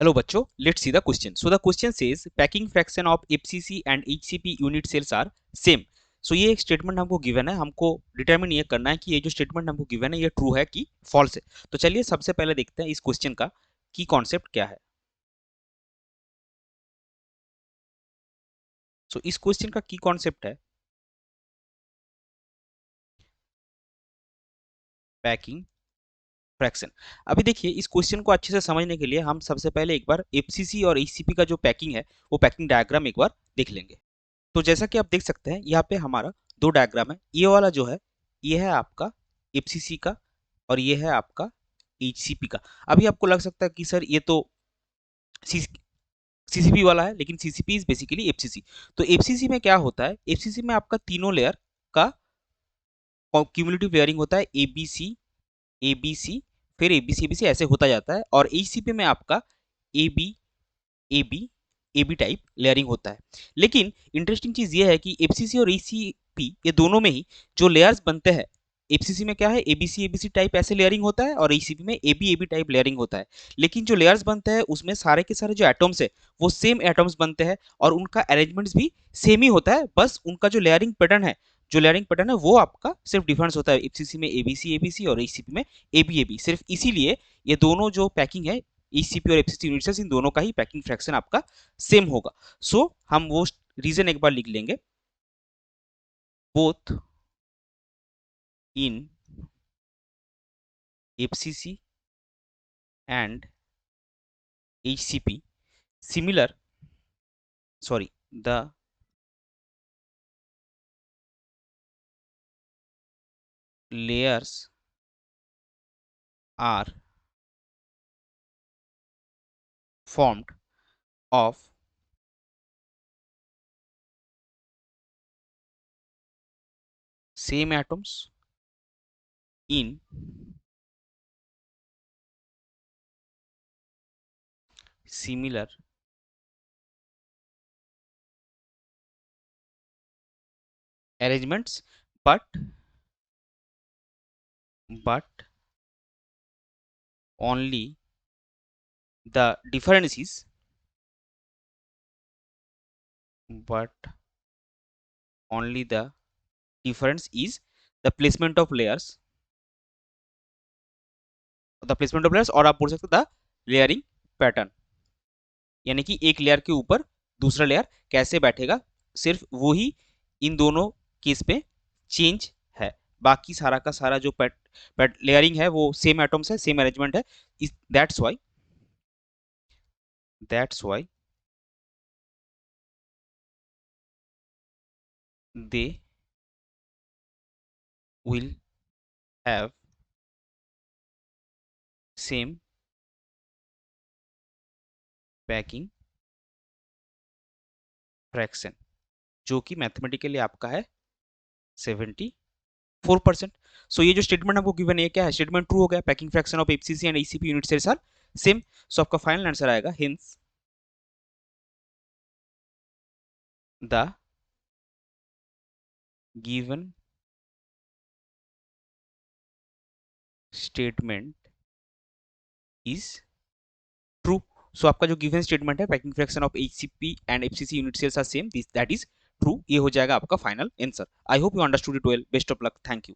Hello बच्चों, let's see the question. So the question says packing fraction of FCC and HCP unit cells are same. So ये एक statement हमको given है, हमको determine ये करना है कि ये जो स्टेटमेंट हमको गिवन है ये ट्रू है कि फॉल्स है। तो चलिए सबसे पहले देखते हैं इस क्वेश्चन का की कॉन्सेप्ट क्या है। सो इस क्वेश्चन का की कॉन्सेप्ट है पैकिंग फ्रैक्शन। अभी देखिए इस क्वेश्चन को अच्छे से समझने के लिए हम सबसे पहले एक बार एफसीसी और एचसीपी का जो पैकिंग है वो पैकिंग डायग्राम एक बार देख लेंगे। तो जैसा कि आप देख सकते हैं यहाँ पे हमारा दो डायग्राम है। ये वाला जो है ये है आपका एफसीसी का और ये है आपका एचसीपी का। अभी आपको लग सकता है कि सर ये तो सीसीपी वाला है, लेकिन सीसीपी इज बेसिकली एफसीसी। तो एफसीसी में क्या होता है, एफसीसी में आपका तीनों लेयर का क्यूमुलेटिव लेयरिंग होता है, एबीसी एबीसी फिर एबीसी एबीसी ऐसे होता जाता है। और एचसीपी में आपका AB AB AB type layering होता है। लेकिन इंटरेस्टिंग चीज ये है कि एफसीसी और एसीपी ये दोनों में ही जो लेयर्स बनते हैं, एफसीसी में क्या है एबीसी एबीसी टाइप ऐसे लेयरिंग होता है और एसीपी में एबी एबी टाइप लेयरिंग होता है। लेकिन जो लेयर्स बनते हैं उसमें सारे के सारे जो एटम्स है वो सेम एटम्स बनते हैं और उनका अरेंजमेंट्स भी सेम ही होता है, बस उनका जो लेयरिंग पैटर्न है वो आपका सिर्फ डिफरेंस होता है। एफसीसी में एबीसी एबीसी और एसीपी में एबी एबी, सिर्फ इसीलिए ये दोनों जो पैकिंग है ईसीपी और एफसीसी यूनिट सेल्स इन दोनों का ही पैकिंग फ्रैक्शन आपका सेम होगा। सो हम वो रीजन एक बार लिख लेंगे, both in FCC and HCP similar sorry the layers are formed of same atoms in similar arrangements, but only the difference is but only the difference is the placement of layers, और आप बोल सकते हो the layering pattern, यानी कि एक layer के ऊपर दूसरा लेयर कैसे बैठेगा, सिर्फ वो ही इन दोनों केस पे चेंज है। बाकी सारा का सारा जो लेयरिंग है वो सेम एटम्स है, सेम अरेंजमेंट है। That's why they will have same packing fraction, जो कि मैथमेटिकली आपका है 74%। सो ये जो स्टेटमेंट आपको गिवन है क्या है, स्टेटमेंट ट्रू हो गया, packing fraction of FCC and ACP unit cells are same. So आपका फाइनल आंसर आएगा hence the given statement is true. So आपका जो गिवन स्टेटमेंट है packing fraction of HCP and FCC unit cells are same, this that is true, ये हो जाएगा आपका final answer. I hope you understood it well. Best of luck, thank you.